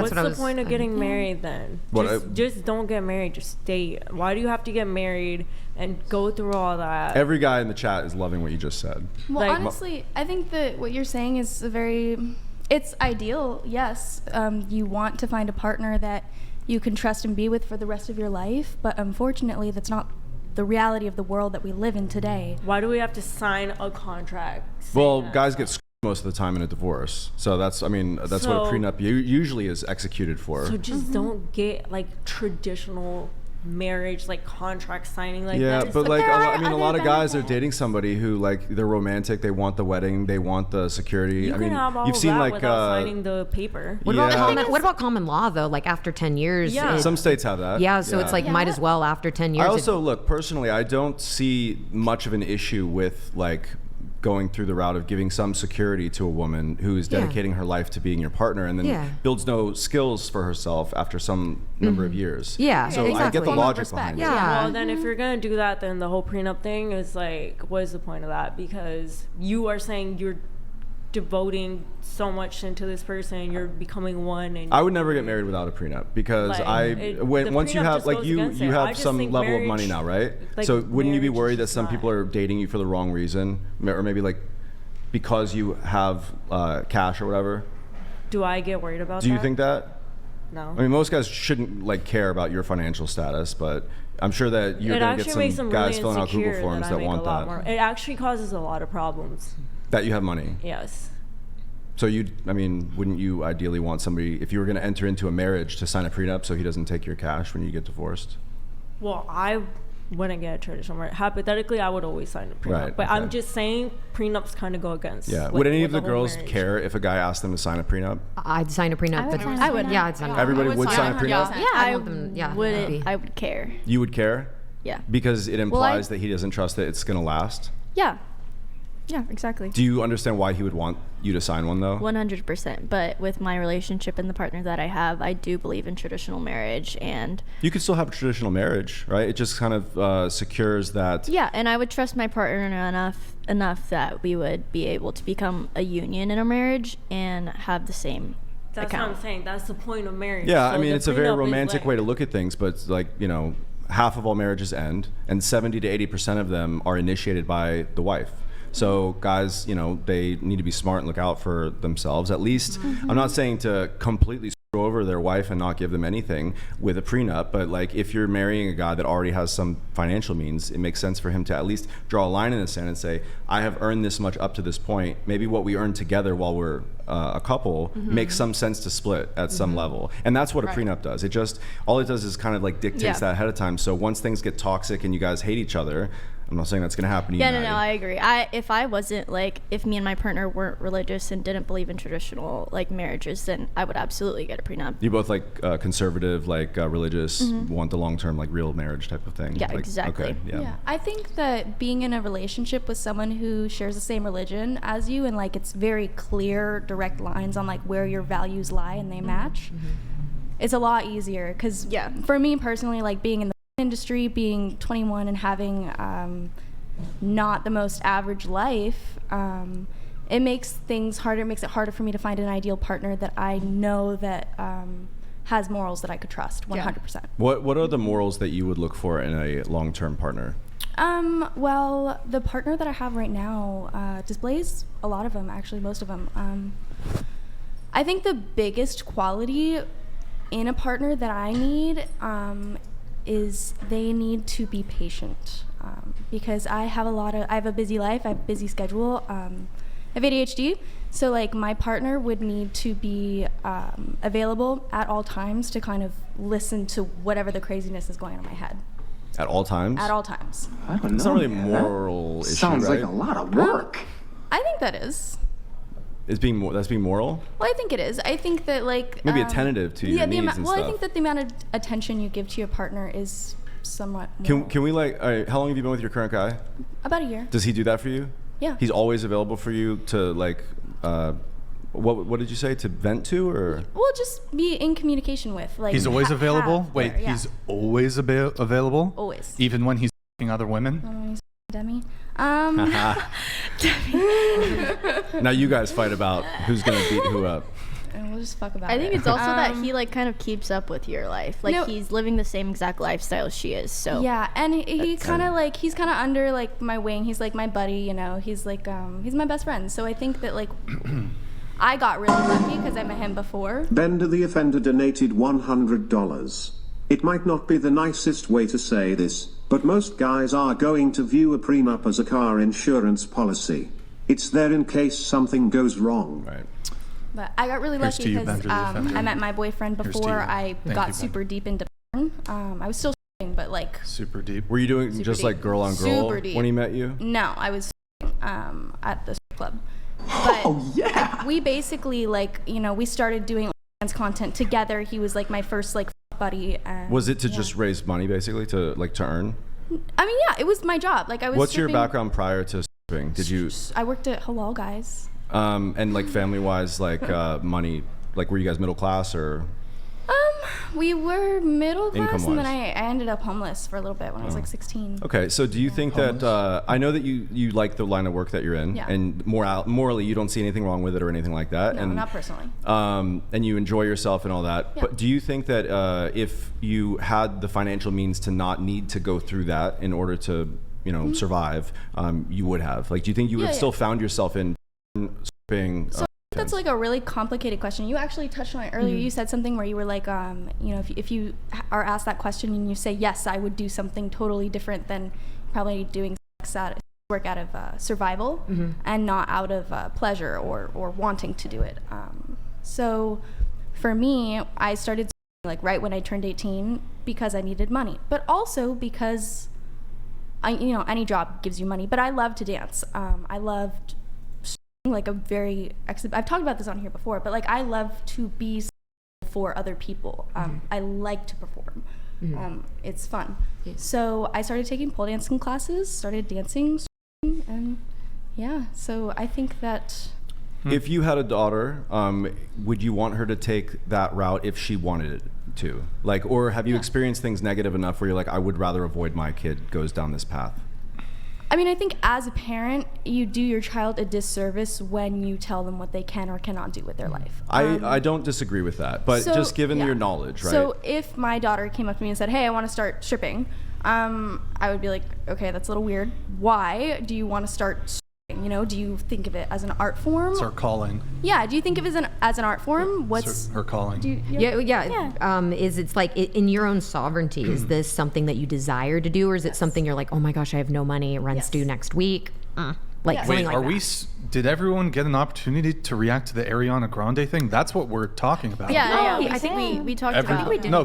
What's what I the was. point of getting married then? Just don't get married. Just stay. Why do you have to get married and go through all that? Every guy in the chat is loving what you just said. Well, Like- honestly, I think that what you're saying is it's ideal, yes. You want to find a partner that you can trust and be with for the rest of your life, but unfortunately, that's not the reality of the world that we live in today. Why do we have to sign a contract? Well, saying that guys stuff? get screwed most of the time in a divorce. So that's what a So- prenup usually is executed for. So just don't get like traditional marriage, like contract signing, like Yeah, that. but like a lot of guys are benefits. dating somebody who like they're romantic. They want the wedding. They want the security. You I can mean, have all you've of seen that like without signing the paper. What about common law though? Like after 10 years. Yeah. some states have that. Yeah, so it's like might as well after 10 years. I also look personally. I don't see much of an issue with like going through the route of giving some security to a woman who is dedicating her life to being your partner and then builds no skills for herself after some number of years. Yeah, so exactly. I get the Form of logic respect. behind it. Yeah. Well, then if you're gonna do that, then the whole prenup thing is like, what is the point of that? Because you are saying you're devoting so much into this person, you're becoming one. And I would never get married without a prenup because Like, the once you prenup have just like goes you against it. I have just some think level of marriage- money now, right? like, So wouldn't you be marriage worried is that just some not- people are dating you for the wrong reason, or maybe like because you have cash or whatever? Do I get worried about that? Do you think that? No. I mean, most guys shouldn't like care about your financial status, but I'm sure that you're It gonna actually get makes some them guys really filling out insecure Google forms that I that make want a lot that. more. It actually causes a lot of problems. That you have money. Yes. So wouldn't you ideally want somebody, if you were going to enter into a marriage, to sign a prenup so he doesn't take your cash when you get divorced? Well, I wouldn't get a traditional marriage. Hypothetically, I would always sign a prenup. Right, But okay. I'm just saying prenups kind of go against. Yeah. like, Would any with of the whole girls marriage. care if a guy asked them to sign a prenup? I'd sign a prenup. I would. Yeah, I'd sign a Everybody would sign a prenup? Yeah, I want them- yeah, maybe. I would care. You would care? Yeah. Because it implies that he doesn't trust that it's going to last? Yeah. Yeah, exactly. Do you understand why he would want you to sign one, though? 100%. But with my relationship and the partner that I have, I do believe in traditional marriage. And You could still have a traditional marriage, right? It just kind of secures that. yeah, and I would trust my partner enough that we would be able to become a union in a marriage and have the same That's account. what I'm saying. That's the point of marriage. Yeah, So I mean, the it's a very prenup is romantic like- way to look at things, but it's like, half of all marriages end, and 70 to 80% of them are initiated by the wife. So guys, they need to be smart and look out for themselves. At least, I'm not saying to completely screw over their wife and not give them anything with a prenup, but like if you're marrying a guy that already has some financial means, it makes sense for him to at least draw a line in the sand and say, I have earned this much up to this point. Maybe what we earn together while we're a couple makes some sense to split at some level. And that's what a prenup does. All it does is kind of like dictates that ahead of time. So once things get toxic and you guys hate each other, I'm not saying that's going to happen to you. Yeah, no, Maddie. I agree. If I wasn't if me and my partner weren't religious and didn't believe in traditional marriages, then I would absolutely get a prenup. You both conservative, religious, want the long-term, real marriage type of thing. Yeah, exactly. Okay, yeah. I think that being in a relationship with someone who shares the same religion as you and it's very clear, direct lines on where your values lie and they match, it's a lot easier. Because for me personally, being in the industry, being 21 and having not the most average life, it makes things harder. It makes it harder for me to find an ideal partner that I know that has morals that I could trust 100%. What are the morals that you would look for in a long-term partner? Well, the partner that I have right now displays a lot of them, actually, most of them. I think the biggest quality in a partner that I need is they need to be patient, because I have a busy life, I have a busy schedule, I have ADHD, so my partner would need to be available at all times to kind of listen to whatever the craziness is going on in my head. At all times? At all times. I don't know. It's not really a man. moral issue, Sounds right? like a lot of work. I think that is. That's being moral? Well, I think it is. I think that Maybe attentive to your needs and well, stuff. I think that the amount of attention you give to your partner is somewhat more. Can we all right, how long have you been with your current guy? About a year. Does he do that for you? Yeah. He's always available for you to what did you say, to vent to, or? Well, just be in communication with. He's always available? have Wait, there, yeah. he's always available? Always. Even when he's f***ing other women? When he's Demi. Now you guys fight about who's gonna beat who up. and we'll just fuck about it. I think it's also that he like kind of keeps up with your life. Like he's living the same exact lifestyle she is. So yeah, and he kind of like he's kind of under like my wing. He's like my buddy, you know. He's like he's my best friend. So I think that like I got really lucky because I met him before. Bender the Offender donated $100. It might not be the nicest way to say this, but most guys are going to view a prenup as a car insurance policy. It's there in case something goes wrong. Right. But I got really lucky because I met my boyfriend before I got super deep into porn. I was still but like super deep. Were you doing just like girl on girl when he met you? No, I was at the strip club. But we basically like, you know, we started doing dance content together. He was like my first like buddy. And, was it to just raise money basically to earn? I mean, yeah, it was my job. Like I was. What's your background prior to stripping? Did you? I worked at Halal Guys. And like family wise, like money, like were you guys middle class or? We were middle class, Income-wise. and then I ended up homeless for a little bit when I was like 16. Okay, so do you think that I know that you like the line of work that you're in, and morally you don't see anything wrong with it or anything like that, No, and not personally. And you enjoy yourself and all that. Yeah. But do you think that if you had the financial means to not need to go through that in order to survive, you would have? Like, do you think you would have still found yourself in stripping? That's like a really complicated question. You actually touched on it earlier. You said something where you were like, if you are asked that question and you say, yes, I would do something totally different than probably doing sex work out of survival and not out of pleasure or wanting to do it. So for me, I started like right when I turned 18 because I needed money, but also because any job gives you money. But I love to dance. I loved like I've talked about this on here before, but like I love to be for other people. I like to perform. It's fun. So I started taking pole dancing classes, started dancing, and so I think that if you had a daughter, would you want her to take that route if she wanted it to? Like, or have you experienced things negative enough where you're like, I would rather avoid my kid goes down this path? I mean, I think as a parent, you do your child a disservice when you tell them what they can or cannot do with their life. I don't disagree with that, but just given your knowledge, right? So if my daughter came up to me and said, hey, I want to start stripping, I would be like, okay, that's a little weird. Why do you want to start stripping? Do you think of it as an art form? It's her calling. Yeah, do you think of it as an art form? What's her calling? Is it's like in your own sovereignty, is this something that you desire to do, or is it something you're like, oh my gosh, I have no money, rent's due next week? Something Wait, like are that. Did everyone get an opportunity to react to the Ariana Grande thing? That's what we're talking about. I think we talked about. No,